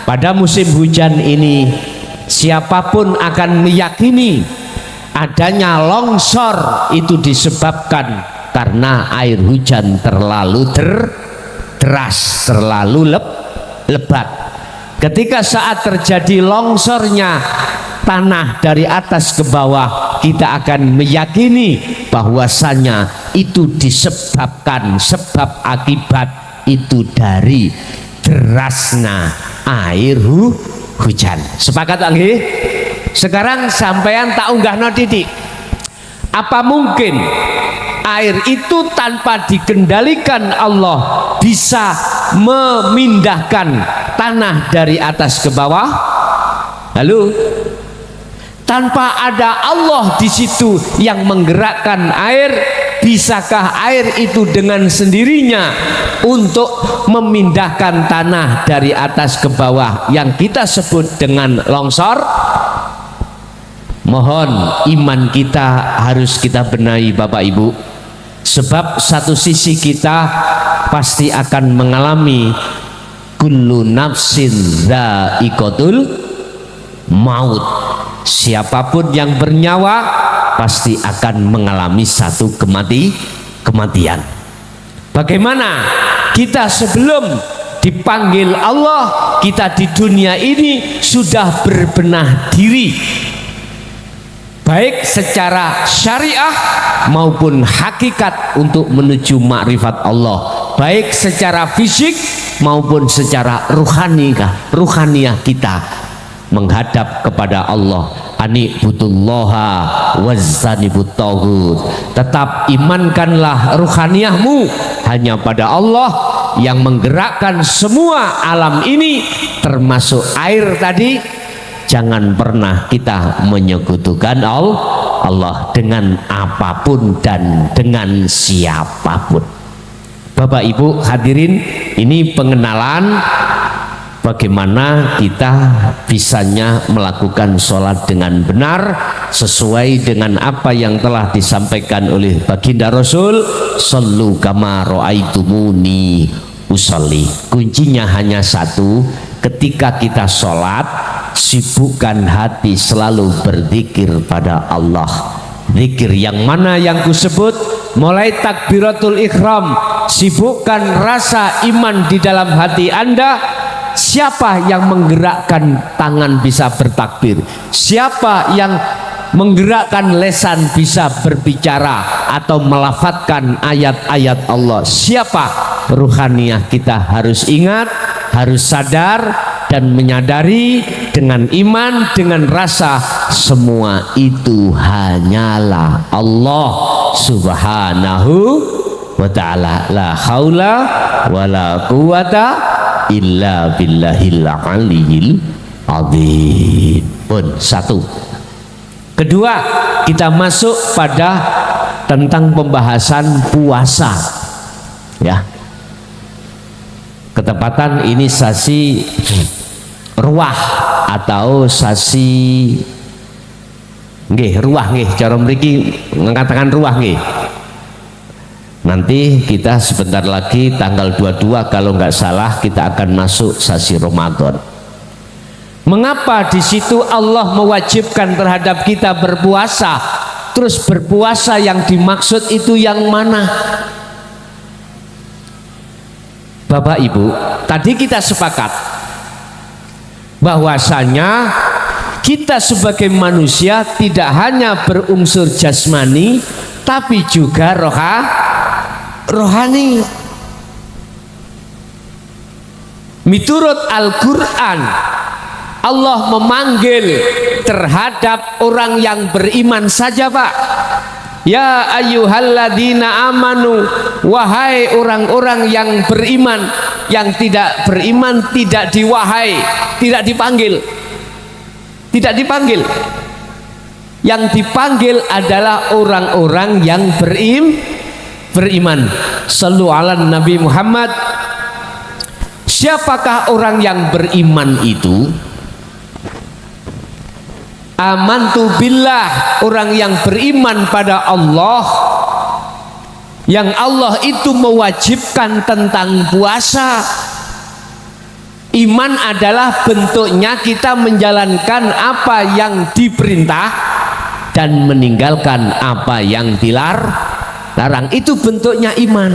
pada musim hujan ini siapapun akan meyakini adanya longsor itu disebabkan karena air hujan terlalu deras, terlalu lebat. Ketika saat terjadi longsornya tanah dari atas ke bawah, kita akan meyakini bahwasanya itu disebabkan, sebab akibat itu dari derasnya air hujan. Sepakat lagi? Sekarang sampean tak unggahno titik. Apa mungkin air itu tanpa dikendalikan Allah bisa memindahkan tanah dari atas ke bawah? Lalu tanpa ada Allah di situ yang menggerakkan air, bisakah air itu dengan sendirinya untuk memindahkan tanah dari atas ke bawah yang kita sebut dengan longsor? Mohon iman kita harus kita benahi Bapak Ibu, sebab satu sisi kita pasti akan mengalami kullu nafsin dha'iqatul maut. Siapapun yang bernyawa pasti akan mengalami satu kematian. Bagaimana kita sebelum dipanggil Allah, kita di dunia ini sudah berbenah diri, baik secara syariah maupun hakikat untuk menuju makrifat Allah, baik secara fisik maupun secara ruhaniyah kita menghadap kepada Allah. Ani'budullaha wazzanibut tauhid. Tetap imankanlah ruhaniyahmu hanya pada Allah yang menggerakkan semua alam ini, termasuk air tadi. Jangan pernah kita menyekutukan Allah dengan apapun dan dengan siapapun. Bapak Ibu hadirin, ini pengenalan bagaimana kita bisanya melakukan sholat dengan benar sesuai dengan apa yang telah disampaikan oleh baginda Rasul, sallu kama ra'aitumuni usolli. Kuncinya hanya satu, ketika kita sholat sibukkan hati selalu berzikir pada Allah. Zikir yang mana yang kusebut? Mulai takbiratul ihram, sibukkan rasa iman di dalam hati Anda. Siapa yang menggerakkan tangan bisa bertakbir? Siapa yang menggerakkan lesan bisa berbicara atau melafadzkan ayat-ayat Allah? Siapa? Ruhaniyah kita harus ingat, harus sadar dan menyadari dengan iman, dengan rasa semua itu hanyalah Allah subhanahu wa ta'ala. La haula wa la quwata illa billahil aliyil azim. Pun satu. Kedua, kita masuk pada tentang pembahasan puasa, ya. Ketepatan ini sasi ruah atau sasi ruah cara mriki mengatakan ruah nggih. Nanti kita sebentar lagi tanggal 22 kalau nggak salah kita akan masuk sasi Ramadan. Mengapa di situ Allah mewajibkan terhadap kita berpuasa? Terus berpuasa yang dimaksud itu yang mana? Bapak Ibu, tadi kita sepakat bahwasanya kita sebagai manusia tidak hanya berunsur jasmani tapi juga rohani. Miturut Al-Quran, Allah memanggil terhadap orang yang beriman saja, Pak. Ya ayyuhalladzina amanu, wahai orang-orang yang beriman. Yang tidak beriman tidak diwahai, tidak dipanggil. Tidak dipanggil. Yang dipanggil adalah orang-orang yang beriman. Shallu ala Nabi Muhammad. Siapakah orang yang beriman itu? Amantu billah, orang yang beriman pada Allah, yang Allah itu mewajibkan tentang puasa. Iman adalah bentuknya kita menjalankan apa yang diperintah dan meninggalkan apa yang dilarang. Itu bentuknya iman.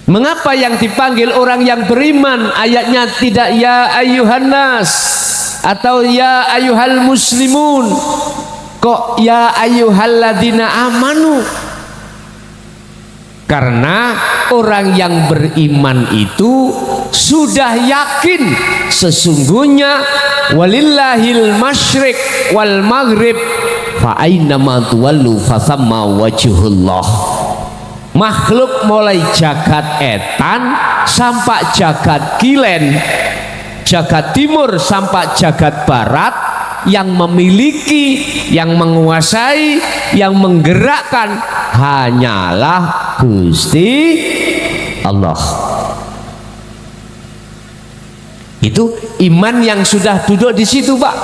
Mengapa yang dipanggil orang yang beriman ayatnya tidak ya ayyuhan nas atau ya ayyuhal muslimun, kok ya ayyuhalladzina amanu? Karena orang yang beriman itu sudah yakin sesungguhnya walillahil masyriq wal maghrib fa ainama tuwallu fasamma wajhullah. Makhluk mulai jagat etan sampai jagat kilen, jagat timur sampai jagat barat, yang memiliki, yang menguasai, yang menggerakkan hanyalah Gusti Allah. Itu iman yang sudah duduk di situ, Pak.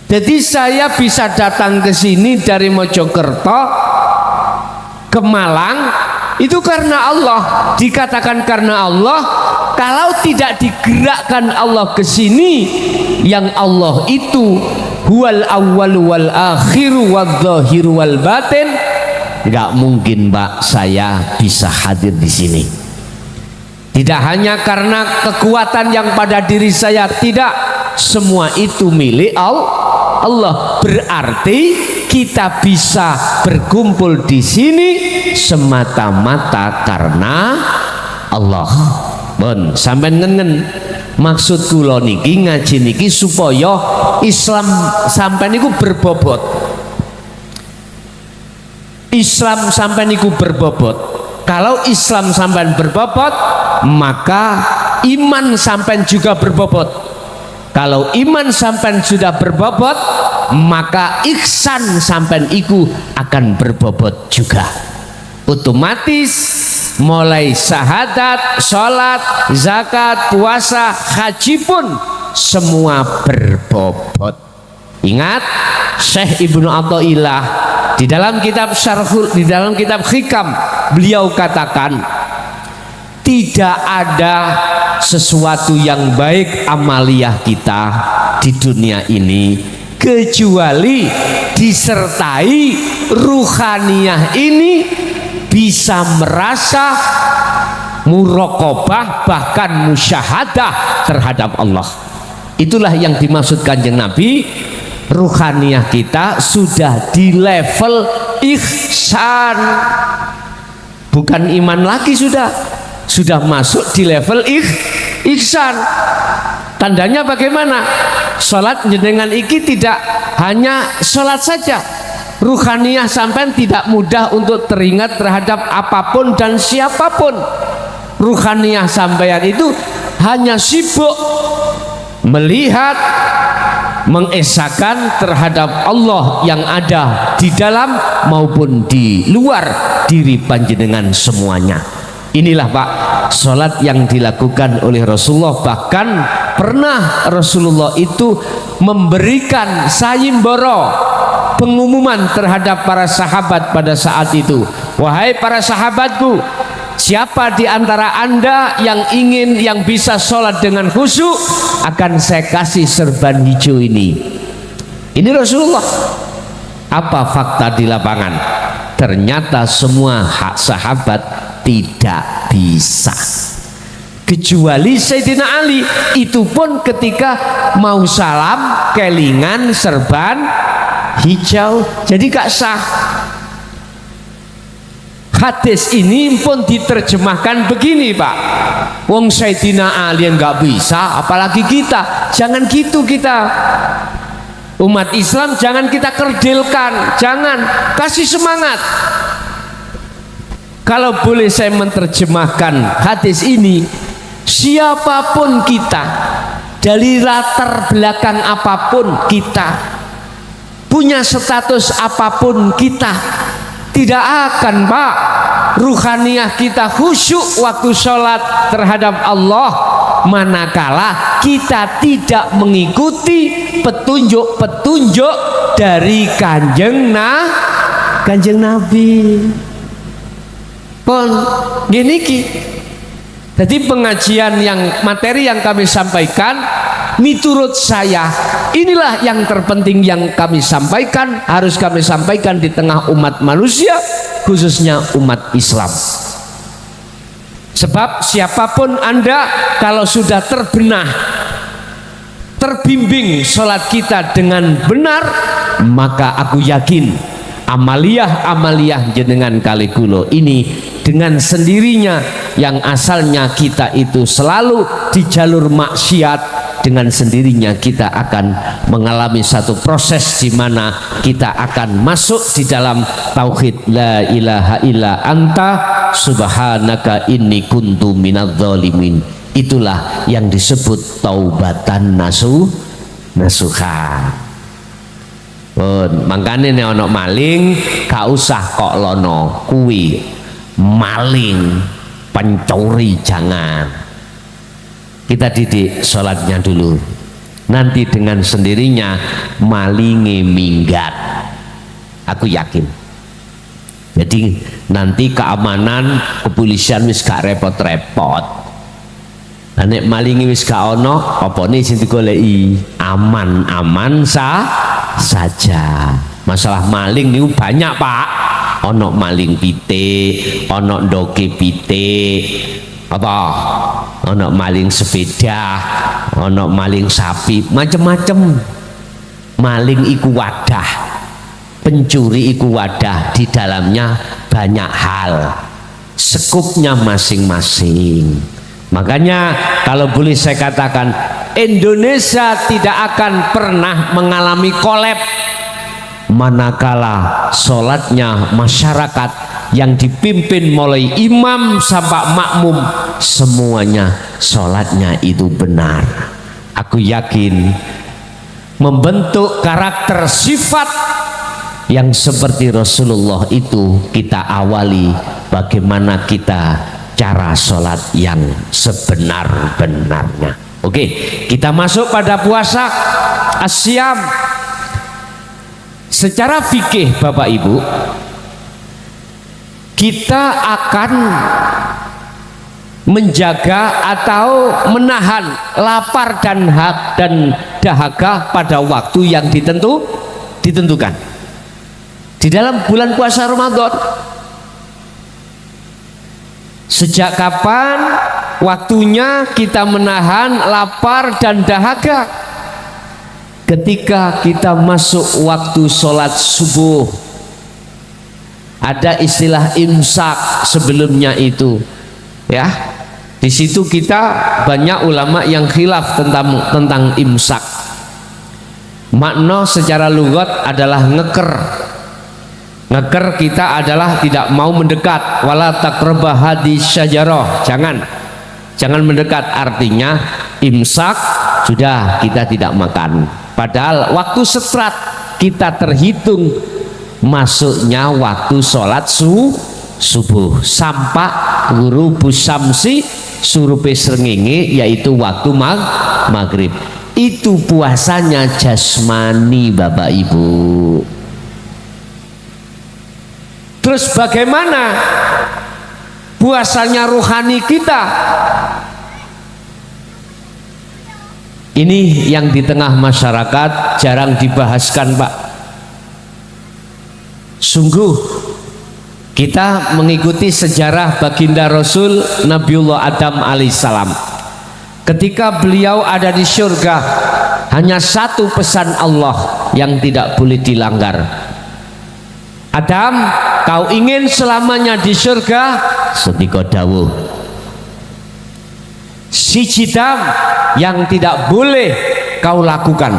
Jadi saya bisa datang ke sini dari Mojokerto ke Malang itu karena Allah. Dikatakan karena Allah. Kalau tidak digerakkan Allah ke sini, yang Allah itu huwal awwal wal akhiru wal zahiru wal batin, nggak mungkin Pak saya bisa hadir di sini. Tidak hanya karena kekuatan yang pada diri saya, tidak, semua itu milik Allah. Berarti kita bisa berkumpul di sini semata-mata karena Allah. Bon, sampai ngengen maksud kula niki ngaji niki supaya Islam sampai niku berbobot. Islam sampai niku berbobot. Kalau Islam sampai berbobot, maka iman sampai juga berbobot. Kalau iman sampai sudah berbobot, maka ihsan sampai iku akan berbobot juga. Otomatis mulai syahadat, sholat, zakat, puasa, haji pun semua berbobot. Ingat Syekh Ibnu Athaillah di dalam kitab Hikam, beliau katakan tidak ada sesuatu yang baik amaliyah kita di dunia ini kecuali disertai ruhaniyah ini bisa merasa muraqabah bahkan musyahadah terhadap Allah. Itulah yang dimaksud Kanjeng Nabi, ruhaniyah kita sudah di level ihsan, bukan iman lagi, sudah masuk di level ihsan. Tandanya bagaimana? Sholat dengan iki tidak hanya sholat saja, ruhaniyah sampai tidak mudah untuk teringat terhadap apapun dan siapapun. Ruhaniyah sampean itu hanya sibuk melihat, mengesahkan terhadap Allah yang ada di dalam maupun di luar diri panjenengan semuanya. Inilah Pak sholat yang dilakukan oleh Rasulullah. Bahkan pernah Rasulullah itu memberikan sayimboro, pengumuman terhadap para sahabat pada saat itu. Wahai para sahabatku, siapa di antara anda yang bisa sholat dengan khusyuk, akan saya kasih serban hijau ini. Ini Rasulullah. Apa fakta di lapangan? Ternyata semua hak sahabat tidak bisa, kecuali Sayyidina Ali. Itu pun ketika mau salam kelingan serban hijau, jadi gak sah. Hadis ini pun diterjemahkan begini Pak, wong Sayyidina Ali nggak bisa, apalagi kita. Jangan gitu, kita umat Islam jangan kita kerdilkan, jangan, kasih semangat. Kalau boleh saya menerjemahkan hadis ini, siapapun kita, dari latar belakang apapun kita, punya status apapun kita, tidak akan Pak ruhaniyah kita khusyuk waktu sholat terhadap Allah manakala kita tidak mengikuti petunjuk-petunjuk dari Kanjeng Nabi. Pun gini ki, Jadi pengajian yang materi yang kami sampaikan, menurut saya inilah yang terpenting yang kami sampaikan, harus kami sampaikan di tengah umat manusia, khususnya umat Islam. Sebab siapapun Anda, kalau sudah terbenah, terbimbing sholat kita dengan benar, maka aku yakin amaliyah jenengan kali kulo ini dengan sendirinya, yang asalnya kita itu selalu di jalur maksiat, dengan sendirinya kita akan mengalami satu proses di mana kita akan masuk di dalam tauhid la ilaha illa anta subhanaka inni kuntu minadz-dzalimin. Itulah yang disebut taubatan nasuha. Makanya nek ana maling gak usah kok lono kuwi maling pencuri, jangan. Kita didik sholatnya dulu, nanti dengan sendirinya malinge minggat, aku yakin. Jadi nanti keamanan kepolisian wis gak repot-repot. Nek malinge wis gak ono, apa nih sing digoleki, aman-aman saja. Masalah maling niku banyak, Pak. Ono maling pitik, ono ndoke pitik, apa? Ono maling sepeda, ono maling sapi, macem-macem. Maling iku wadah, pencuri iku wadah, di dalamnya banyak hal, sekupnya masing-masing. Makanya kalau boleh saya katakan, Indonesia tidak akan pernah mengalami kolab manakala sholatnya masyarakat yang dipimpin mulai imam sampai makmum, semuanya sholatnya itu benar. Aku yakin membentuk karakter sifat yang seperti Rasulullah itu kita awali bagaimana kita cara sholat yang sebenar-benarnya. Oke, kita masuk pada puasa asyam. Secara fikih Bapak Ibu, kita akan menjaga atau menahan lapar dan dahaga pada waktu yang ditentukan di dalam bulan puasa Ramadan. Sejak kapan waktunya kita menahan lapar dan dahaga? Ketika kita masuk waktu sholat subuh, ada istilah imsak sebelumnya itu, ya. Di situ kita banyak ulama yang khilaf tentang imsak. Makna secara lugat adalah ngeker. Ngeker kita adalah tidak mau mendekat. Wala taqrabah hadis syajarah. Jangan mendekat. Artinya imsak sudah, kita tidak makan. Padahal waktu setrat kita terhitung masuknya waktu sholat subuh sampai ghurubus syamsi surupe srengenge, yaitu waktu maghrib. Itu puasanya jasmani Bapak Ibu. Terus bagaimana puasanya rohani kita? Ini yang di tengah masyarakat jarang dibahaskan, Pak. Sungguh kita mengikuti sejarah baginda Rasul Nabiullah Adam alaihissalam. Ketika beliau ada di surga, hanya satu pesan Allah yang tidak boleh dilanggar. Adam, kau ingin selamanya di surga? Sedika dawuh. Siji dam yang tidak boleh kau lakukan,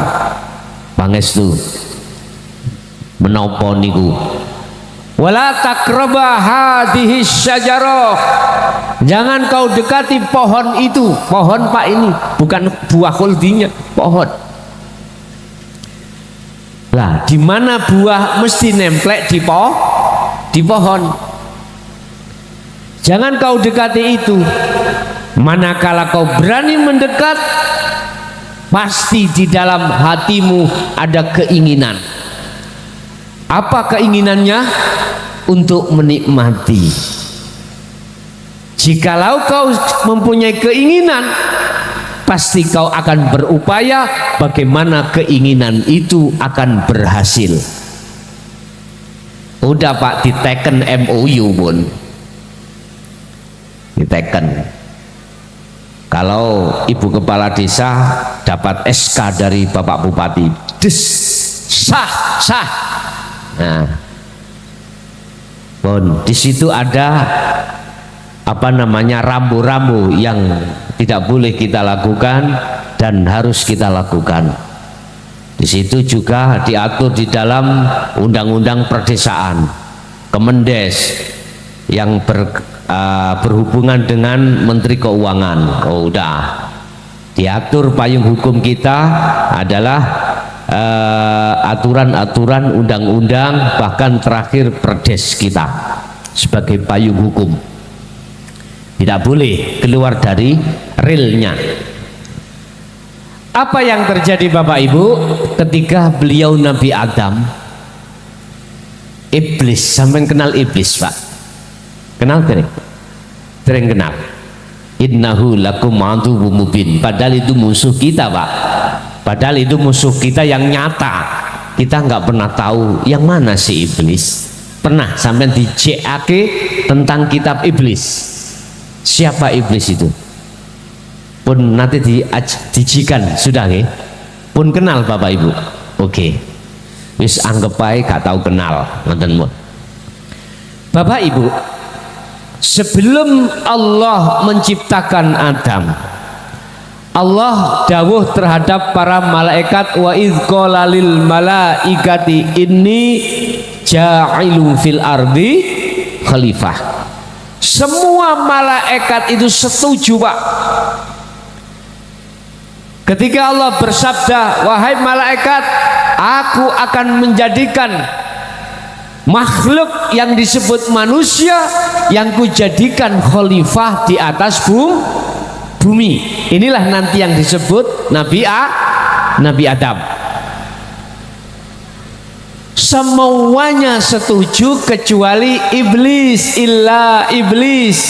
pangestu menapa niku, wala taqrabah hadhihi syajarah, jangan kau dekati pohon itu. Pohon, Pak, ini bukan buah kuldinya, pohon. Lah, di mana buah mesti nemplek di pohon. Jangan kau dekati itu. Manakala kau berani mendekat, pasti di dalam hatimu ada keinginan. Apa keinginannya? Untuk menikmati. Jikalau kau mempunyai keinginan, pasti kau akan berupaya bagaimana keinginan itu akan berhasil. Udah Pak, diteken MOU pun diteken. Kalau ibu kepala desa dapat SK dari Bapak Bupati, des, sah, sah. Nah, pun di situ ada apa namanya, rambu-rambu yang tidak boleh kita lakukan dan harus kita lakukan. Di situ juga diatur di dalam undang-undang perdesaan, Kemendes yang berhubungan dengan Menteri Keuangan. Oh, udah diatur payung hukum kita adalah aturan-aturan undang-undang, bahkan terakhir perdes kita sebagai payung hukum. Tidak boleh keluar dari realnya. Apa yang terjadi Bapak Ibu ketika beliau Nabi Adam? Iblis, sampai kenal iblis Pak? Kenal tidak? Sering kenal. Innahu lakum aduwwum mubin. Padahal itu musuh kita Pak. Padahal itu musuh kita yang nyata. Kita nggak pernah tahu yang mana si iblis. Pernah sampai di CAK tentang kitab iblis. Siapa iblis itu? Pun nanti dijikan sudah ke? Pun kenal Bapak Ibu. Oke. Wis anggap baik gak tahu kenal. Bapak Ibu, sebelum Allah menciptakan Adam, Allah dawuh terhadap para malaikat, wa idz qala lil malaikati inni ja'ilun fil ardi khalifah. Semua malaikat itu setuju Pak. Ketika Allah bersabda, wahai malaikat, aku akan menjadikan makhluk yang disebut manusia yang kujadikan khalifah di atas bumi. Inilah nanti yang disebut Nabi Adam. Semuanya setuju kecuali iblis, illa iblis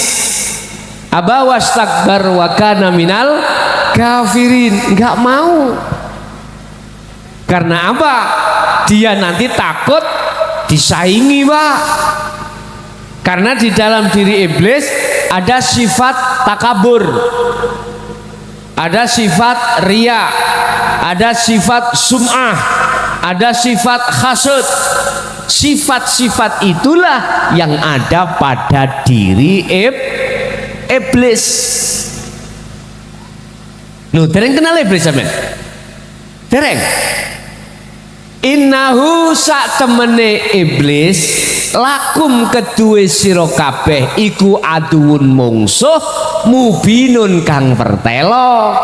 aba wastakbar wa kana minal kafirin. Enggak mau. Karena apa? Dia nanti takut disaingi Pak. Karena di dalam diri iblis ada sifat takabur, ada sifat riya, ada sifat sum'ah, ada sifat hasud. Sifat-sifat itulah yang ada pada diri iblis. Nuh, dereng kenal iblis sampean? Dereng. Innahu sak temene iblis lakum kedue sira kabeh iku aduun mungsuh mubinun kang pertelo.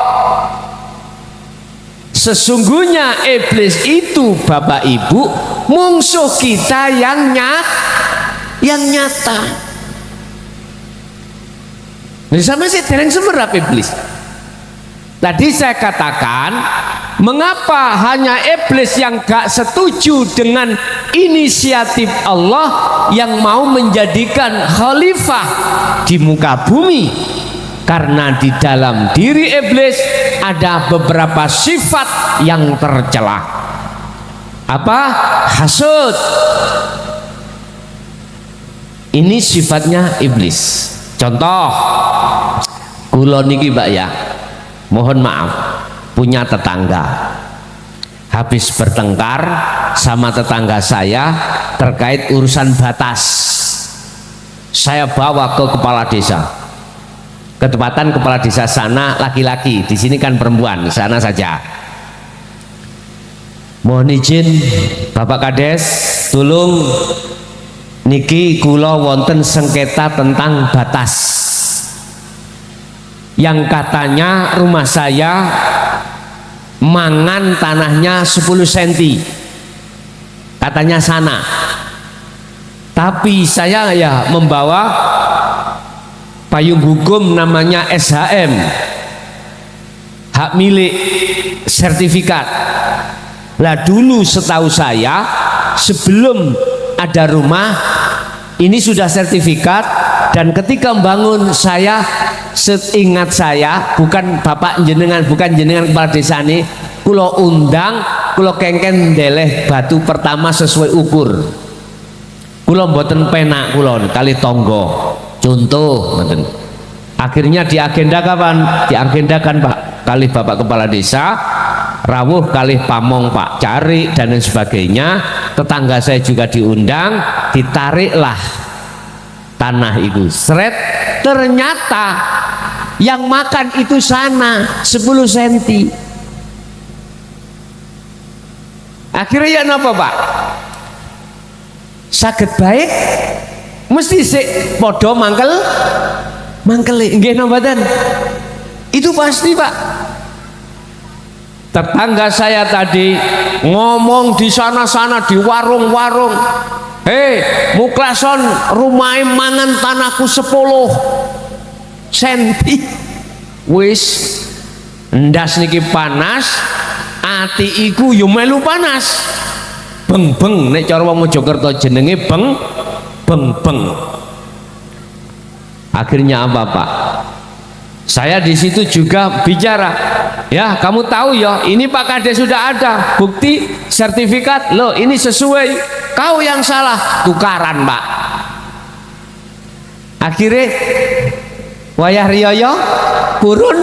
Sesungguhnya iblis itu Bapak Ibu musuh kita yang nyata. Nah, sama sih dereng semerap iblis. Tadi saya katakan, mengapa hanya iblis yang gak setuju dengan inisiatif Allah yang mau menjadikan khalifah di muka bumi? Karena di dalam diri iblis ada beberapa sifat yang tercela. Apa? Hasud. Ini sifatnya iblis. Contoh, kula niki Mbak ya, mohon maaf, punya tetangga habis bertengkar sama tetangga saya terkait urusan batas. Saya bawa ke kepala desa, ketepatan kepala desa sana laki-laki, di sini kan perempuan, sana saja. Mohon izin Bapak Kades, tolong niki kula wonten sengketa tentang batas yang katanya rumah saya mangan tanahnya 10 cm katanya sana, tapi saya ya membawa payung hukum namanya SHM, hak milik sertifikat. Lah dulu setahu saya sebelum ada rumah ini sudah sertifikat Dan ketika bangun saya, seingat saya, bukan bapak jenengan, bukan jenengan kepala desa ini, kulo undang, kulo kengken deleh batu pertama sesuai ukur. Kulo mboten penak kulo kali tonggo. Contoh, mboten. Akhirnya diagenda kapan? Diagendakan Pak kali bapak kepala desa, rawuh kali pamong Pak cari dan lain sebagainya. Tetangga saya juga diundang, ditariklah tanah itu seret. Ternyata yang makan itu sana 10 cm. Akhirnya ya napa Pak? Saged baik mesti sik podo mangkel nggih napa mboten? Itu pasti Pak. Tetangga saya tadi ngomong di sana-sana di warung-warung, hei muklason rumah mangan tanahku 10 cm. Wis ndas niki panas, ati iku yo melu panas. Beng-beng nek cara wong Mojokerto jenenge beng-beng. Akhirnya apa Pak? Saya di situ juga bicara, ya kamu tahu ya, ini Pak Kades sudah ada bukti sertifikat, loh ini sesuai, kau yang salah, tukaran Pak. Akhirnya wayah riyoyo purun,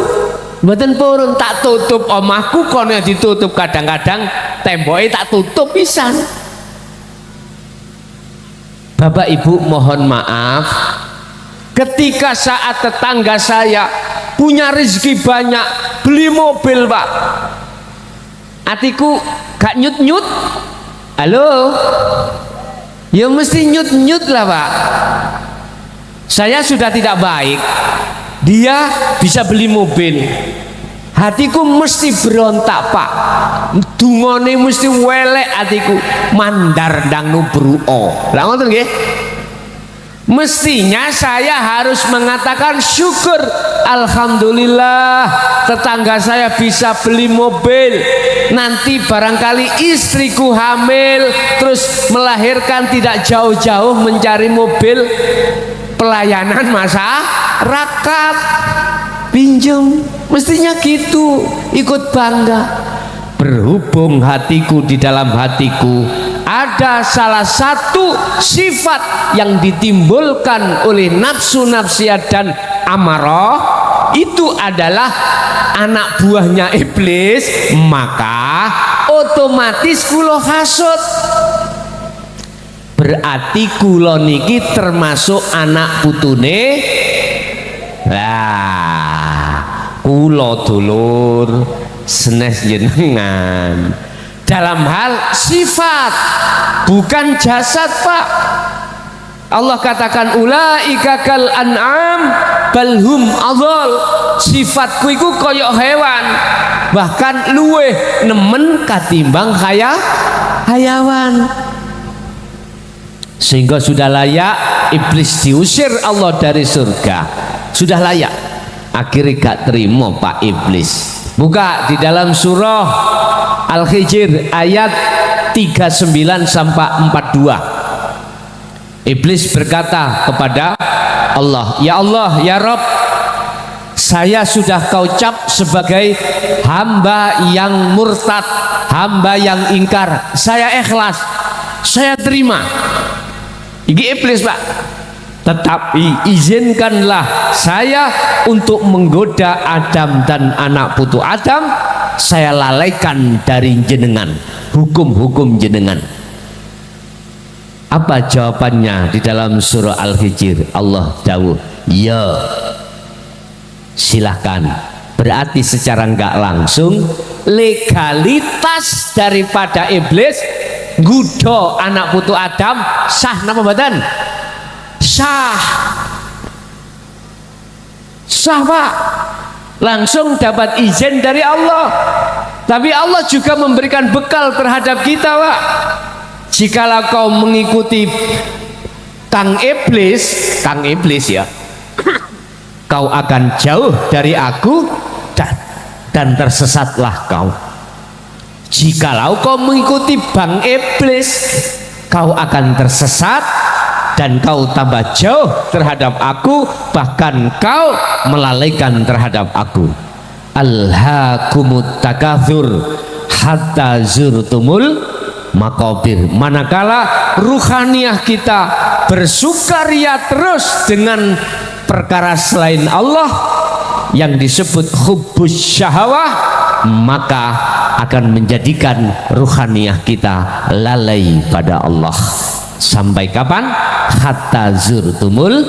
mboten purun, tak tutup omahku kono ditutup, kadang-kadang temboknya tak tutup pisan. Bapak Ibu mohon maaf, ketika saat tetangga saya punya rezeki banyak, beli mobil Pak, hatiku gak nyut-nyut. Halo, ya mesti nyut-nyut lah Pak. Saya sudah tidak baik, dia bisa beli mobil, hatiku mesti berontak Pak. Dungone mesti welek hatiku, mandar ndang nubruo. Lah ngoten nggih. Mestinya saya harus mengatakan syukur, alhamdulillah tetangga saya bisa beli mobil. Nanti barangkali istriku hamil terus melahirkan, tidak jauh-jauh mencari mobil pelayanan masyarakat, pinjam. Mestinya gitu, ikut bangga. Berhubung hatiku, di dalam hatiku ada salah satu sifat yang ditimbulkan oleh nafsu nafsiyat dan amarah, itu adalah anak buahnya iblis, maka otomatis kulo hasud. Berarti kulo niki termasuk anak putune. Lah kulo dulur senes jenengan dalam hal sifat, bukan jasad Pak. Allah katakan ulaika kal an'am balhum adhal, sifatku iku koyok hewan, bahkan luweh nemen katimbang hayawan. Sehingga sudah layak iblis diusir Allah dari surga, sudah layak. Akhirnya gak terima Pak iblis. Buka di dalam surah Al-Hijr ayat 39 sampai 42. Iblis berkata kepada Allah, ya Allah, ya Rabb, saya sudah kau cap sebagai hamba yang murtad, hamba yang ingkar. Saya ikhlas, saya terima. Ini iblis Pak. Tetapi izinkanlah saya untuk menggoda Adam dan anak putu Adam. Saya lalaikan dari jenengan, hukum-hukum jenengan. Apa jawabannya di dalam surah Al-Hijr? Allah dawuh, ya silahkan. Berarti secara nggak langsung legalitas daripada iblis gudo anak putu Adam sah napa mboten? Sah Pak, langsung dapat izin dari Allah. Tapi Allah juga memberikan bekal terhadap kita Pak. Jikalau kau mengikuti Kang Iblis ya, kau akan jauh dari aku dan tersesatlah kau. Jikalau kau mengikuti Bang Iblis, kau akan tersesat dan kau tambah jauh terhadap aku, bahkan kau melalaikan terhadap aku. Alhaakumut takatsur hatta zurtumul maqabir. Manakala ruhaniyah kita bersukaria terus dengan perkara selain Allah yang disebut hubbus syahwah, maka akan menjadikan ruhaniyah kita lalai pada Allah. Sampai kapan? Hatta zurtumul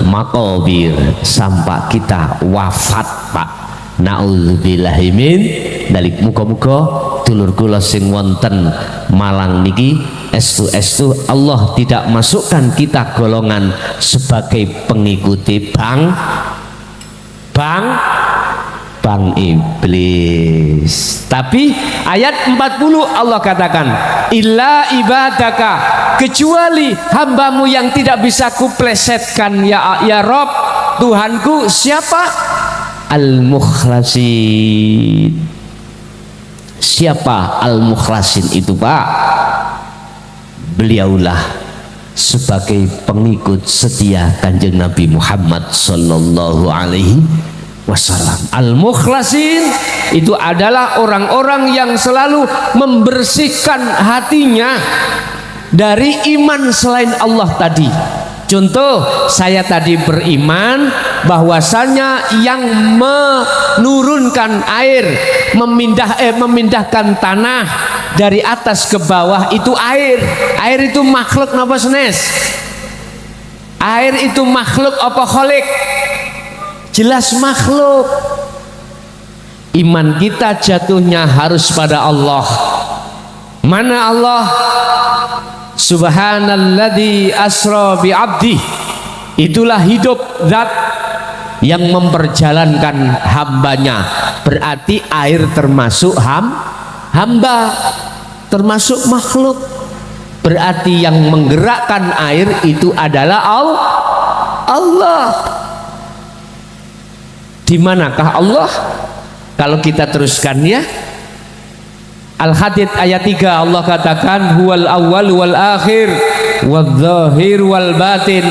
maqabir, sampai kita wafat, Pak. Na'udzubillahi min dalik. Muga-muga dulur kula sing wonten Malang niki estu Allah tidak masukkan kita golongan sebagai pengikuti bang iblis. Tapi ayat 40 Allah katakan illa ibadaka, kecuali hambamu yang tidak bisa kuplesetkan ya Rob Tuhanku. Siapa? Al-mukhlasin. Siapa al-mukhlasin itu, Pak? Beliaulah sebagai pengikut setia Kanjeng Nabi Muhammad sallallahu alaihi wasallam. Al-mukhlasin itu adalah orang-orang yang selalu membersihkan hatinya dari iman selain Allah tadi. Contoh, saya tadi beriman bahwasanya yang menurunkan air, memindahkan tanah dari atas ke bawah itu air. Air itu makhluk napa senes? Air itu makhluk apa kholik? Jelas makhluk. Iman kita jatuhnya harus pada Allah. Mana Allah? Subhanalladzi asra bi abdi. Itulah hidup zat yang memperjalankan hambanya. Berarti air termasuk hamba, termasuk makhluk. Berarti yang menggerakkan air itu adalah Allah. Di manakah Allah? Kalau kita teruskan ya, Al-Hadid ayat 3 Allah katakan huwal awwal wal akhir wal zahir wal batin.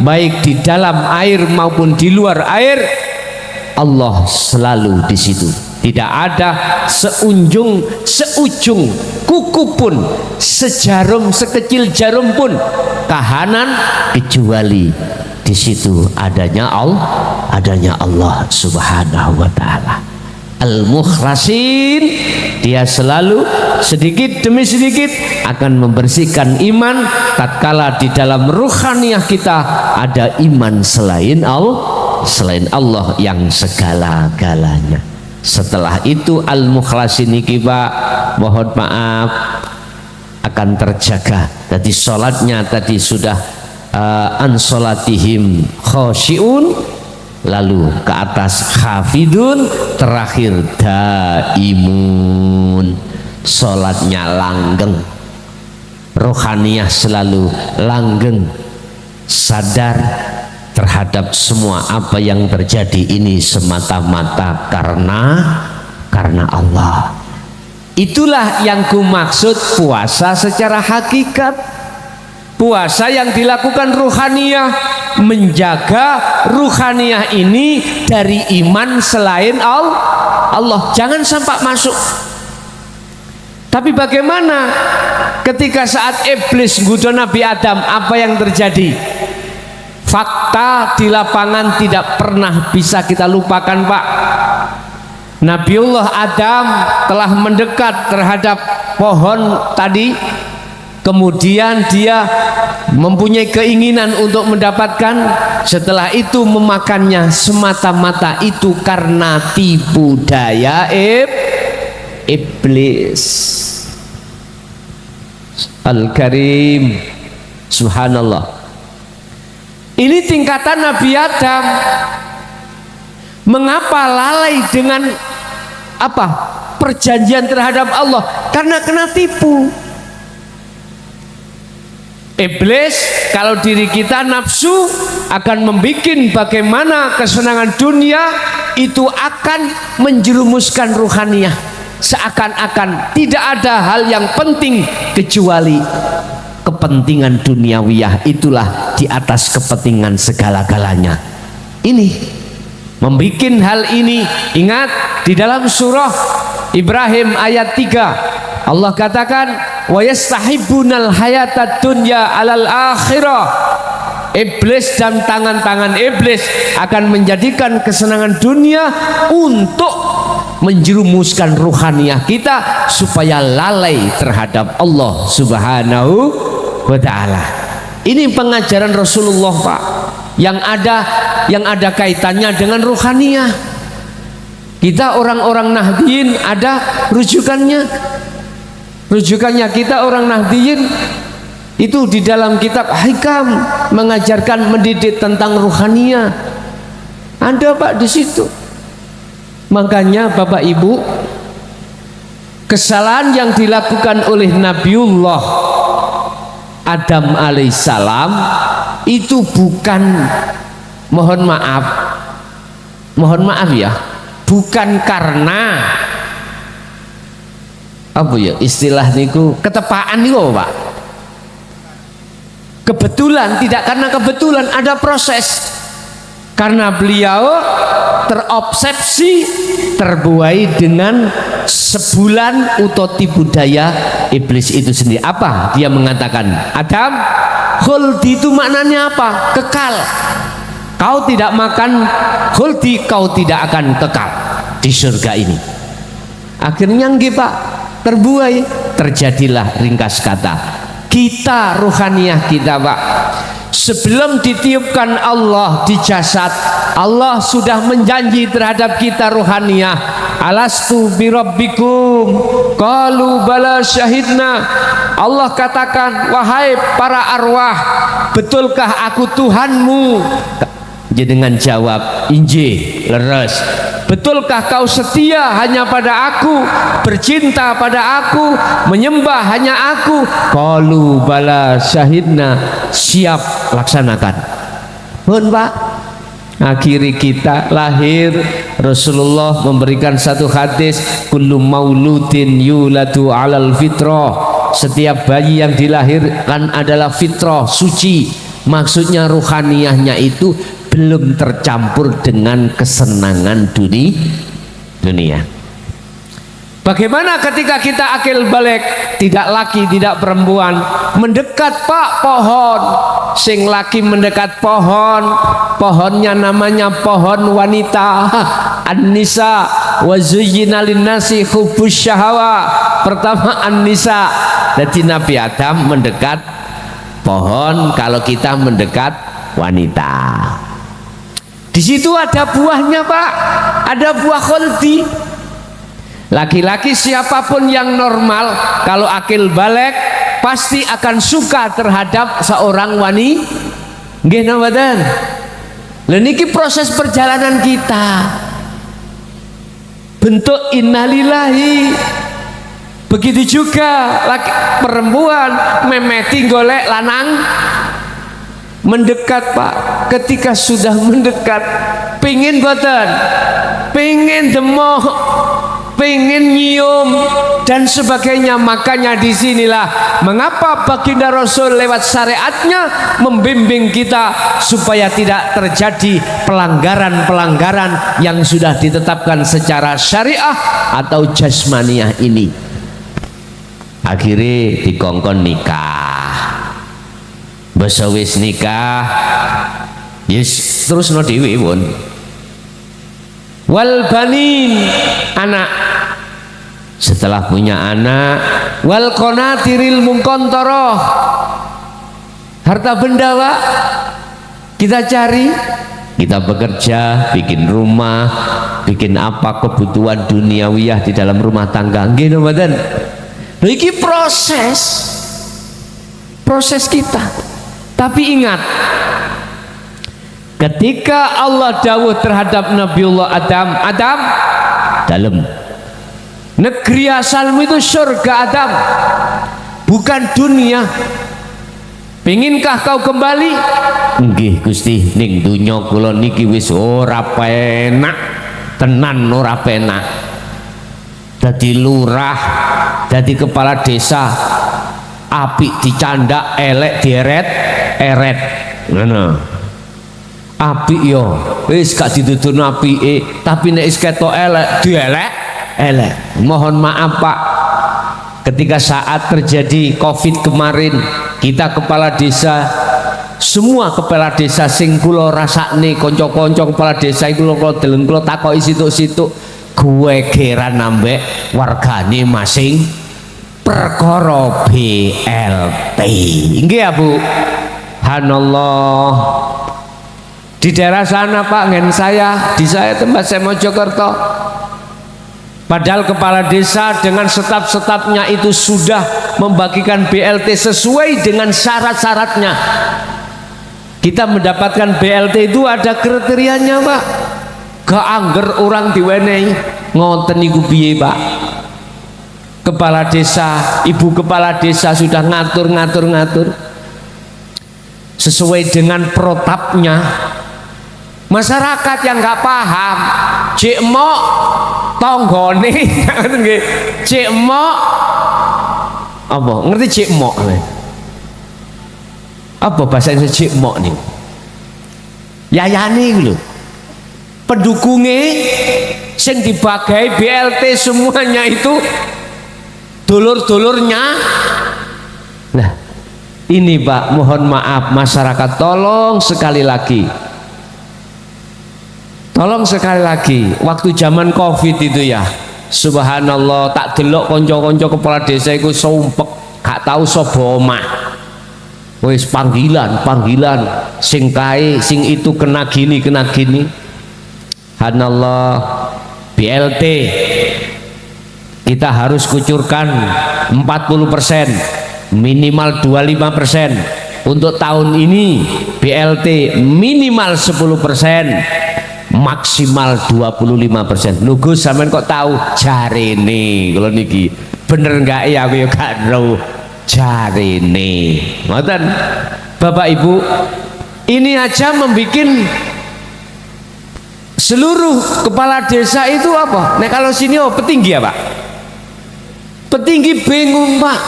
Baik di dalam air maupun di luar air, Allah selalu di situ. Tidak ada seujung kuku pun, sejarum sekecil jarum pun kahanan, kecuali di situ adanya Allah Subhanahu wa taala. Al-mukhlasin, dia selalu sedikit demi sedikit akan membersihkan iman tatkala di dalam ruhaniyah kita ada iman selain Allah yang segala-galanya. Setelah itu al-mukhlasin iki Pak, mohon maaf akan terjaga. Tadi sholatnya tadi sudah an sholatihim khosyi'un, lalu ke atas hafidun, terakhir daimun. Sholatnya langgeng, rohaniyah selalu langgeng, sadar terhadap semua apa yang terjadi ini semata-mata karena Allah. Itulah yang kumaksud puasa secara hakikat. Puasa yang dilakukan ruhaniyah, menjaga ruhaniyah ini dari iman selain Allah. Jangan sampai masuk. Tapi bagaimana ketika saat iblis nggoda Nabi Adam, apa yang terjadi? Fakta di lapangan tidak pernah bisa kita lupakan, Pak. Nabiullah Adam telah mendekat terhadap pohon tadi, kemudian dia mempunyai keinginan untuk mendapatkan, setelah itu memakannya. Semata-mata itu karena tipu daya iblis. Al-Karim, subhanallah. Ini tingkatan Nabi Adam. Mengapa lalai dengan apa? Perjanjian terhadap Allah? Karena kena tipu. Iblis, kalau diri kita nafsu, akan membuat bagaimana kesenangan dunia itu akan menjerumuskan ruhaniyah. Seakan-akan tidak ada hal yang penting kecuali kepentingan duniawiyah itulah di atas kepentingan segala-galanya. Ini membikin hal ini. Ingat di dalam surah Ibrahim ayat 3 Allah katakan wa yastahibbunal hayatad dunya alal akhirah. Iblis dan tangan-tangan iblis akan menjadikan kesenangan dunia untuk menjerumuskan ruhaniyah kita supaya lalai terhadap Allah Subhanahu wa ta'ala. Ini pengajaran Rasulullah, Pak, yang ada kaitannya dengan ruhaniyah. Kita orang-orang Nahdiyin ada rujukannya kita orang Nahdiyin itu di dalam kitab Hikam mengajarkan mendidik tentang ruhaniyah. Ada, Pak, di situ. Makanya Bapak Ibu, kesalahan yang dilakukan oleh Nabiullah Adam alaihissalam itu bukan, mohon maaf ya, bukan karena apa ya istilah niku ketepaan niku, Pak. Kebetulan, tidak karena kebetulan, ada proses. Karena beliau terobsesi, terbuai dengan sebulan utoti budaya iblis itu sendiri. Apa dia mengatakan? Adam, khuldi itu maknanya apa? Kekal. Kau tidak makan khuldi, kau tidak akan kekal di surga ini. Akhirnya nggih, Pak, terbuai, terjadilah ringkas kata kita, ruhaniyah kita, Pak, sebelum ditiupkan Allah di jasad, Allah sudah menjanji terhadap kita ruhaniyah. Alastu birabbikum qalu bala syahidna. Allah katakan, wahai para arwah, betulkah aku Tuhanmu? Jenengan jawab, injih, leres. Betulkah kau setia hanya pada aku, bercinta pada aku, menyembah hanya aku? Qalu bala syahidna, siap, laksanakan. Mohon, Pak. Akhiri kita lahir, Rasulullah memberikan satu hadis, kullu mauludin yuladu alal fitrah. Setiap bayi yang dilahirkan adalah fitrah, suci. Maksudnya ruhaniyahnya itu belum tercampur dengan kesenangan dunia. Bagaimana ketika kita akil balik, tidak laki tidak perempuan, mendekat, Pak, pohon, sing laki mendekat pohon, pohonnya namanya pohon wanita, an-nisa wa zuyyina lin-nasi hubbus syahawa. Pertama an-nisa, jadi Nabi Adam mendekat pohon, kalau kita mendekat wanita. Di situ ada buahnya, Pak, ada buah khuldi. Laki-laki siapapun yang normal kalau akil balik pasti akan suka terhadap seorang wanita. Nggih napa mboten? Lha niki proses perjalanan kita. Bentuk innalillahi. Begitu juga laki perempuan memeti golek lanang mendekat, Pak. Ketika sudah mendekat, pingin boten, pingin demok, pingin nyium dan sebagainya. Makanya disinilah mengapa baginda Rasul lewat syariatnya membimbing kita supaya tidak terjadi pelanggaran-pelanggaran yang sudah ditetapkan secara syariah atau jasmaniyah ini. Akhirnya dikongkon nikah. Basa wis nikah, yes, terus no dewi pun. Wal banin, anak. Setelah punya anak, wal qanatiril muqantarah, harta benda, Pak, kita cari, kita bekerja, bikin rumah, bikin apa kebutuhan duniawiyah di dalam rumah tangga. Nggih mboten? Iki proses kita. Tapi ingat, ketika Allah dawuh terhadap Nabiullah Adam, Adam, dalam negeri asalmu itu surga, Adam, bukan dunia. Pinginkah kau kembali? Nggih Gusti, ning dunya kula niki wis ora penak, tenan ora penak. Dadi lurah, dadi kepala desa, apik dicandak, elek dieret eret ngono. Apik yo wis gak dituturno apike, tapi nek wis ketok elek dielek elek. Mohon maaf Pak, ketika saat terjadi Covid kemarin, kita kepala desa, semua kepala desa sing kula rasakne, kanca-kanca kepala desa iku kula deleng kula takoki situk-situk, gue geran ambek wargane masing perkara BLT. Nggih ya Bu. Hanallah. Di daerah sana Pak, ngen saya, di saya tempat saya Mojokerto, padahal kepala desa dengan staf-stafnya itu sudah membagikan BLT sesuai dengan syarat-syaratnya. Kita mendapatkan BLT itu ada kriterianya Pak. Gak angger orang diwenehi ngoten niku piye Pak. Kepala desa, ibu kepala desa sudah ngatur sesuai dengan protapnya. Masyarakat yang nggak paham, cek mok tonggone, cek mok apa? Ngerti cek mok? Apa bahasa Indonesia cek mok nih? Yayani lho, pendukungnya, sing dibagai BLT semuanya itu dulur-dulurnya. Nah, ini Pak, mohon maaf masyarakat, tolong sekali lagi, waktu zaman Covid itu ya, subhanallah, tak delok konco-konco kepala desa itu sumpek, gak tahu sapa omah. Wis panggilan, sing kae, sing itu kena gini. Hanallah, BLT kita harus kucurkan 40%, minimal 25%. Untuk tahun ini BLT minimal 10%, maksimal 25%. Lho Gus, sampean kok tahu? Jarene kalau niki bener enggak ya, aku ya gak ero. Jarene ngoten Bapak Ibu, ini aja membuat seluruh kepala desa itu apa? Nah kalau sini petinggi ya Pak, petinggi bingung Pak,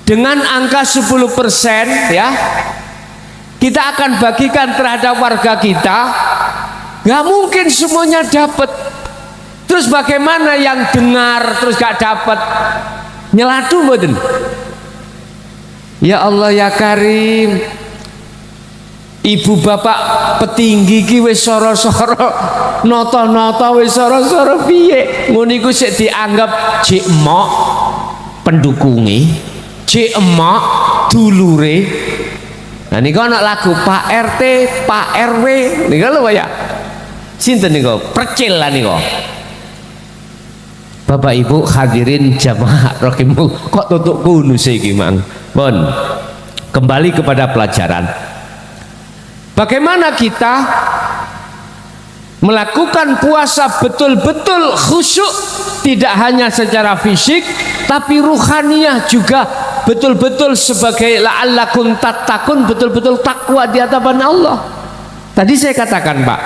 dengan angka 10% ya kita akan bagikan terhadap warga kita, nggak mungkin semuanya dapat. Terus bagaimana yang dengar terus gak dapat? Nyeladu mboten? Ya Allah ya Karim, ibu bapak petinggi ki wis soro-soro, noto-noto wis soro-soro piye? Ngono iku sik dianggap cek mok pendukunge, cek emok dulure. Nah niku ana lagu Pak RT, Pak RW, niku lho ya. Sinten niku? Percil lah niku. Bapak Ibu hadirin jamaah rahimu, kok tutuk kuno iki Mang. Pun kembali kepada pelajaran. Bagaimana kita melakukan puasa betul-betul khusyuk, tidak hanya secara fisik tapi ruhaniyah juga betul-betul sebagai la'allakum tattaqun, betul-betul takwa di hadapan Allah. Tadi saya katakan Pak,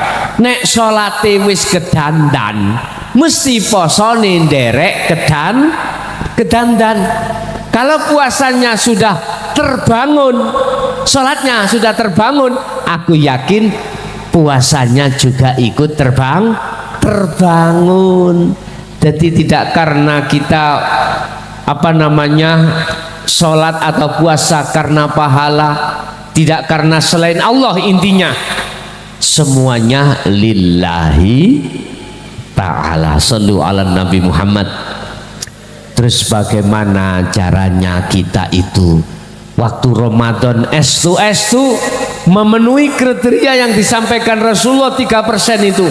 nek salate wis kedandan mesti posone nderek kedandan. Kalau puasanya sudah terbangun, salatnya sudah terbangun, aku yakin puasanya juga ikut terbangun. Jadi tidak karena kita sholat atau puasa karena pahala, tidak karena selain Allah, intinya semuanya lillahi ta'ala. Shallu ala Nabi Muhammad. Terus bagaimana caranya kita itu waktu Ramadan estu memenuhi kriteria yang disampaikan Rasulullah 3% itu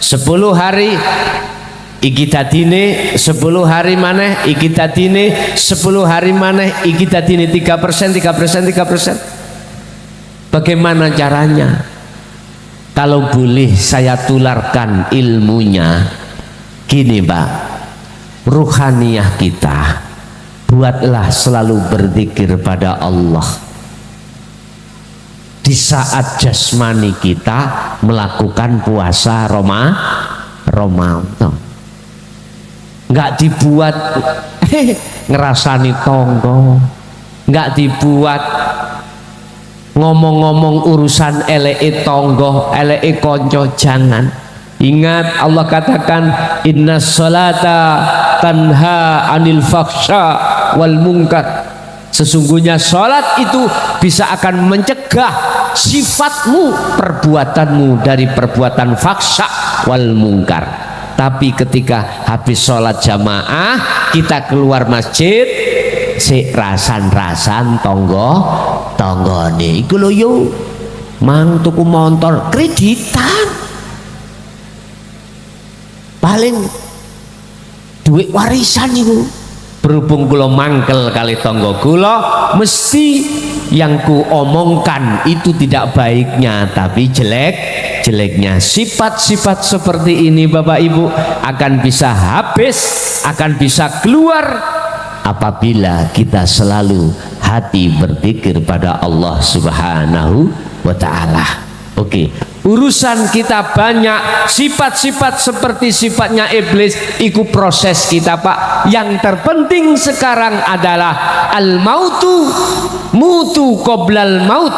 10 hari iki dadine, 10 hari maneh iki dadine, 10 hari maneh iki dadine 3%. Bagaimana caranya? Kalau boleh saya tularkan ilmunya gini Pak, ruhaniyah kita buatlah selalu berzikir pada Allah di saat jasmani kita melakukan puasa Ramadan. nggak dibuat ngerasani tonggo, nggak dibuat ngomong-ngomong urusan eleke tonggo, eleke konco. Jangan. Ingat Allah katakan inna sholata tanha anil faksha wal munkar. Sesungguhnya sholat itu bisa akan mencegah sifatmu, perbuatanmu dari perbuatan faksha wal munkar. Tapi ketika habis sholat jamaah kita keluar masjid, si rasan-rasan tonggone iku lho yo mang tuku motor kreditan, paling duit warisan itu. Berhubung kula mangkel kali tonggo kula, mesti yang ku omongkan itu tidak baiknya tapi jeleknya. Sifat-sifat seperti ini Bapak Ibu akan bisa habis, akan bisa keluar apabila kita selalu hati berzikir pada Allah Subhanahu wa ta'ala. Oke, urusan kita banyak, sifat-sifat seperti sifatnya iblis, itu proses kita Pak. Yang terpenting sekarang adalah al-mautu mutu qoblal maut.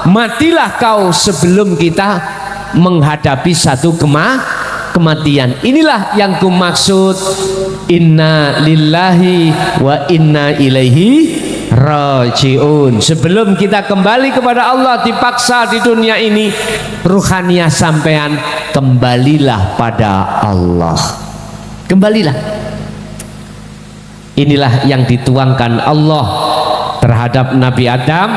Matilah kau sebelum kita menghadapi satu kematian. Inilah yang kumaksud inna lillahi wa inna ilaihi rajiun. Sebelum kita kembali kepada Allah dipaksa di dunia ini, ruhaniah sampean kembalilah pada Allah. Kembalilah. Inilah yang dituangkan Allah terhadap Nabi Adam.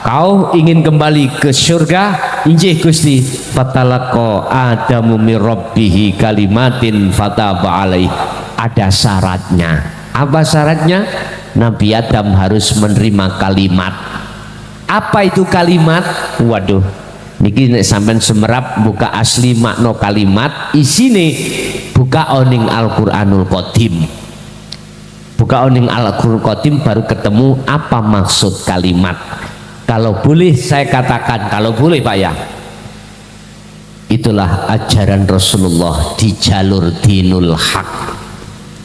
Kau ingin kembali ke surga? Injih Gusti. Fatalaqa Adamu min rabbihi kalimatin fataba alaih. Ada syaratnya. Apa syaratnya? Nabi Adam harus menerima kalimat. Apa itu kalimat? Waduh, niki nek sampean semerap buka asli makna kalimat, isine buka oning Al-Qur'anul Qadim. Buka oning Al-Qur'anul Qadim baru ketemu apa maksud kalimat. Kalau boleh saya katakan, kalau boleh Pak ya, itulah ajaran Rasulullah di jalur dinul haq.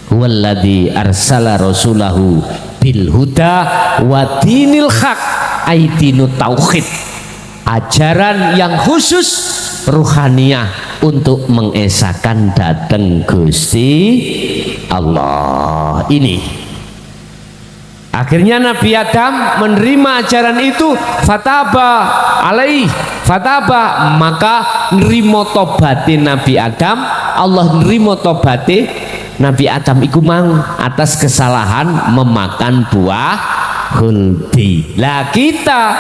Walladzi arsala rasulahu bil huda wa dinil haq, ai dinut tauhid. Ajaran yang khusus ruhaniah untuk mengesahkan datang Gusti Allah. Ini akhirnya Nabi Adam menerima ajaran itu, fataba alaih, fataba, maka nerimo tobatin Nabi Adam. Allah nerimo tobatin Nabi Adam iku mang atas kesalahan memakan buah huldi. Lah kita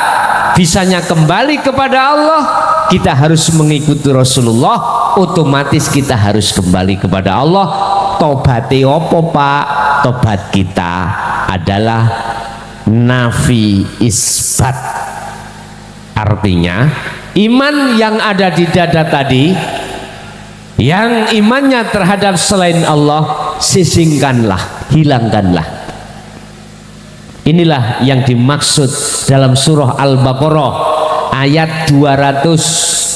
bisanya kembali kepada Allah, kita harus mengikuti Rasulullah, otomatis kita harus kembali kepada Allah. Tobate opo Pak? Tobat kita adalah nafi isbat. Artinya iman yang ada di dada tadi, yang imannya terhadap selain Allah, sisingkanlah, hilangkanlah. Inilah yang dimaksud dalam surah Al-Baqarah ayat 256.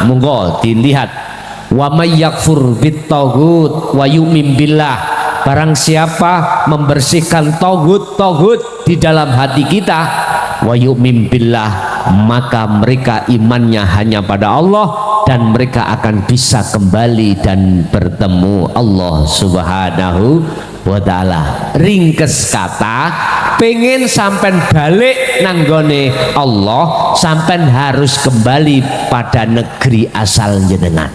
Monggo dilihat. Wa may yakfur bit-taghut wa yu'min billah. Barang siapa membersihkan togut di dalam hati kita, wa yu'min billah, maka mereka imannya hanya pada Allah dan mereka akan bisa kembali dan bertemu Allah Subhanahu wa ta'ala. Ringkes kata, pengen sampai balik nanggone Allah, sampai harus kembali pada negeri asal jenengan.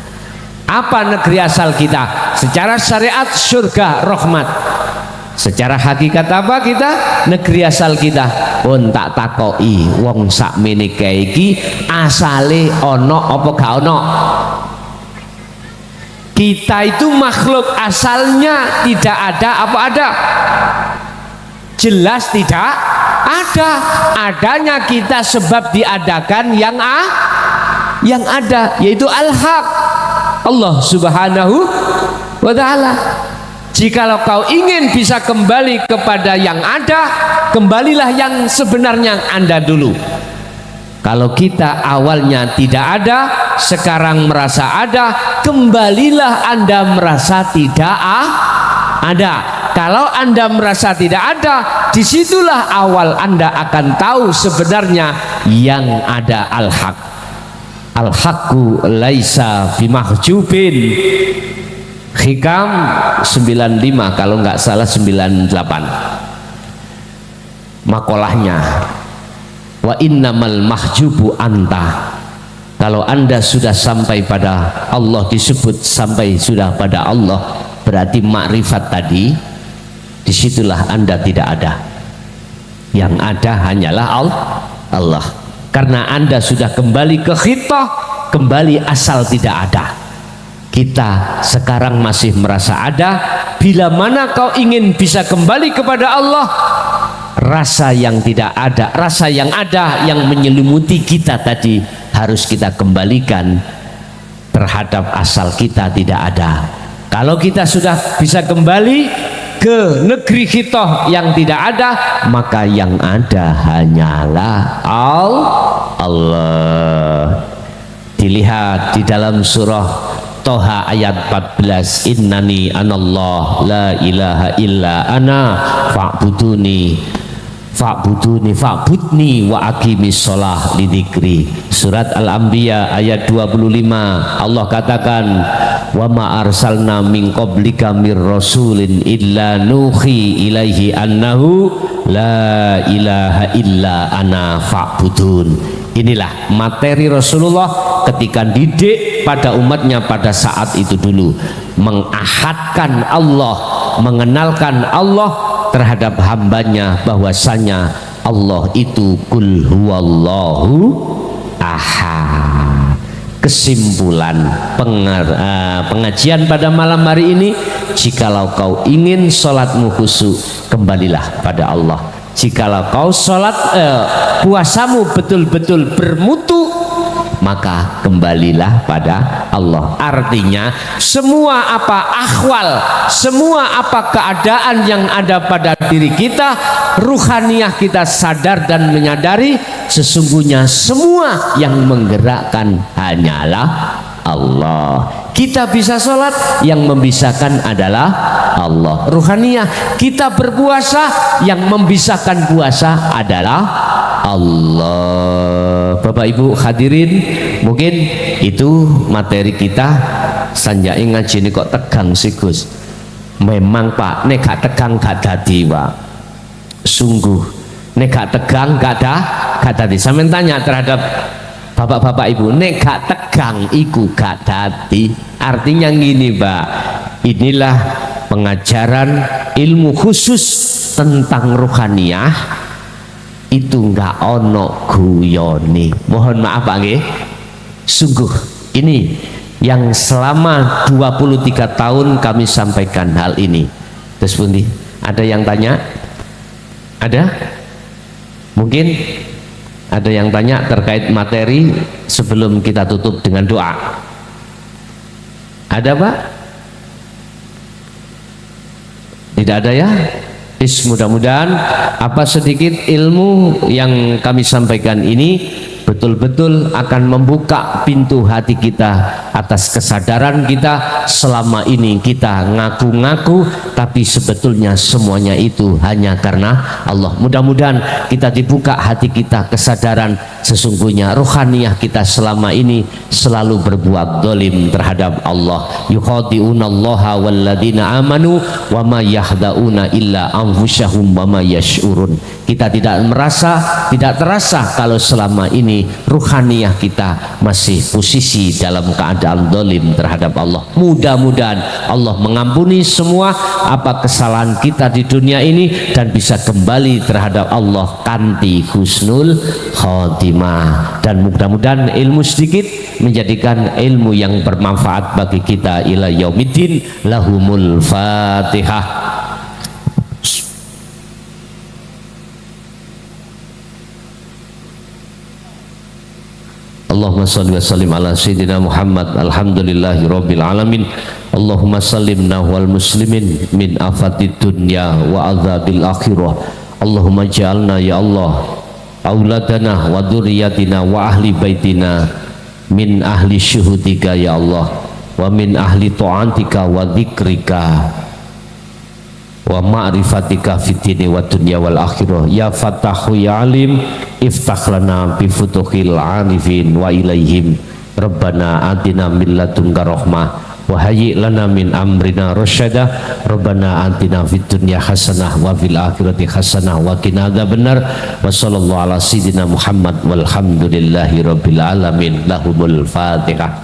Apa negeri asal kita? Secara syariat surga rahmat. Secara hakikat apa kita? Negeri asal kita pun tak takoki wong sak menike iki asale ono apa gak ono. Kita itu makhluk asalnya tidak ada apa ada? Jelas tidak ada. Adanya kita sebab diadakan yang ada, yaitu al-haq, Allah Subhanahu wa ta'ala. Jikalau kau ingin bisa kembali kepada yang ada, kembalilah yang sebenarnya Anda dulu. Kalau kita awalnya tidak ada, sekarang merasa ada, kembalilah Anda merasa tidak ada. Kalau Anda merasa tidak ada, disitulah awal Anda akan tahu sebenarnya yang ada al-haq. Al-haqqu laisa bimahjubin. Hikam 95 kalau nggak salah 98 makolahnya. Wa innamal mahjubu anta. Kalau Anda sudah sampai pada Allah, disebut sampai sudah pada Allah, berarti makrifat tadi, disitulah Anda tidak ada. Yang ada hanyalah Allah. Karena Anda sudah kembali ke khitah, kembali asal tidak ada. Kita sekarang masih merasa ada. Bila mana kau ingin bisa kembali kepada Allah, rasa yang tidak ada, rasa yang ada yang menyelimuti kita tadi harus kita kembalikan terhadap asal kita tidak ada. Kalau kita sudah bisa kembali ke negeri kita yang tidak ada, maka yang ada hanyalah Allah. Dilihat di dalam surah Toha ayat 14, innani anallah la ilaha illa ana fa'buduni fa'budni wa aqimis sholah lidzikri. Surat Al-Anbiya ayat 25, Allah katakan, wa ma arsalna min qablika mir rasulin illa nuhi ilaihi annahu la ilaha illa ana fa'budun. Inilah materi Rasulullah ketika didik pada umatnya pada saat itu dulu, mengahadkan Allah, mengenalkan Allah terhadap hambanya, bahwasanya Allah itu kul huwallahu ahad. Kesimpulan pengajian pada malam hari ini, jikalau kau ingin sholatmu khusyuk, kembalilah pada Allah. Jikalau kau sholat puasamu betul-betul bermutu, maka kembalilah pada Allah. Artinya semua apa ahwal, semua apa keadaan yang ada pada diri kita, ruhaniyah kita sadar dan menyadari sesungguhnya semua yang menggerakkan hanyalah Allah. Kita bisa sholat, yang membisahkan adalah Allah. Ruhaniyah kita berpuasa, yang membisahkan puasa adalah Allah. Bapak Ibu hadirin, mungkin itu materi kita. Sanjai ngaji ini kok tegang sih Gus. Memang Pak, nek gak tegang gak dadi Pak. Sungguh, nek gak tegang gak dadi. Sampeyan tanya terhadap bapak-bapak ibu, nek gak tegang iku gak dadi. Artinya gini Pak, inilah pengajaran ilmu khusus tentang ruhaniyah, itu nggak ono guyone. Mohon maaf Pak nggih. Sungguh ini yang selama 23 tahun kami sampaikan hal ini. Terus pundi? Ada yang tanya? Ada? Mungkin ada yang tanya terkait materi sebelum kita tutup dengan doa. Ada Pak? Tidak ada ya? Mudah-mudahan apa sedikit ilmu yang kami sampaikan ini betul-betul akan membuka pintu hati kita atas kesadaran kita selama ini kita ngaku-ngaku, tapi sebetulnya semuanya itu hanya karena Allah. Mudah-mudahan kita dibuka hati kita kesadaran sesungguhnya rohaniyah kita selama ini selalu berbuat dolim terhadap Allah. Yukhadi'unallaha walladzina amanu wa ma yahda'una illa anfusahum wa ma yash'urun. Kita tidak merasa, tidak terasa kalau selama ini ruhaniyah kita masih posisi dalam keadaan dolim terhadap Allah. Mudah-mudahan Allah mengampuni semua apa kesalahan kita di dunia ini dan bisa kembali terhadap Allah kanti husnul khotimah. Dan mudah-mudahan ilmu sedikit menjadikan ilmu yang bermanfaat bagi kita ila yaumiddin. Lahumul Fatihah. Allahumma salli wa sallim ala sayyidina Muhammad. Alhamdulillahi rabbil alamin. Allahumma sallimna wal muslimin min afatid dunya wa azabil akhirah. Allahumma ja'alna ya Allah auladana wa dzurriyyatina wa ahli baitina min ahli syuhudika ya Allah wa min ahli ta'atika wa dzikrika wa ma'rifatika fid dini wa dunya wal akhirah ya fatahu ya alim iftah lana bi futuhil arifin wa ilaihim rabbana atina min ladunka rahmah wa hayyi lana min amrina rasyada rabbana atina fid dunya hasanah wa fil akhirati hasanah wa qina adzabannar wa sallallahu ala sayidina Muhammad walhamdulillahi rabbil alamin lahumul fatihah.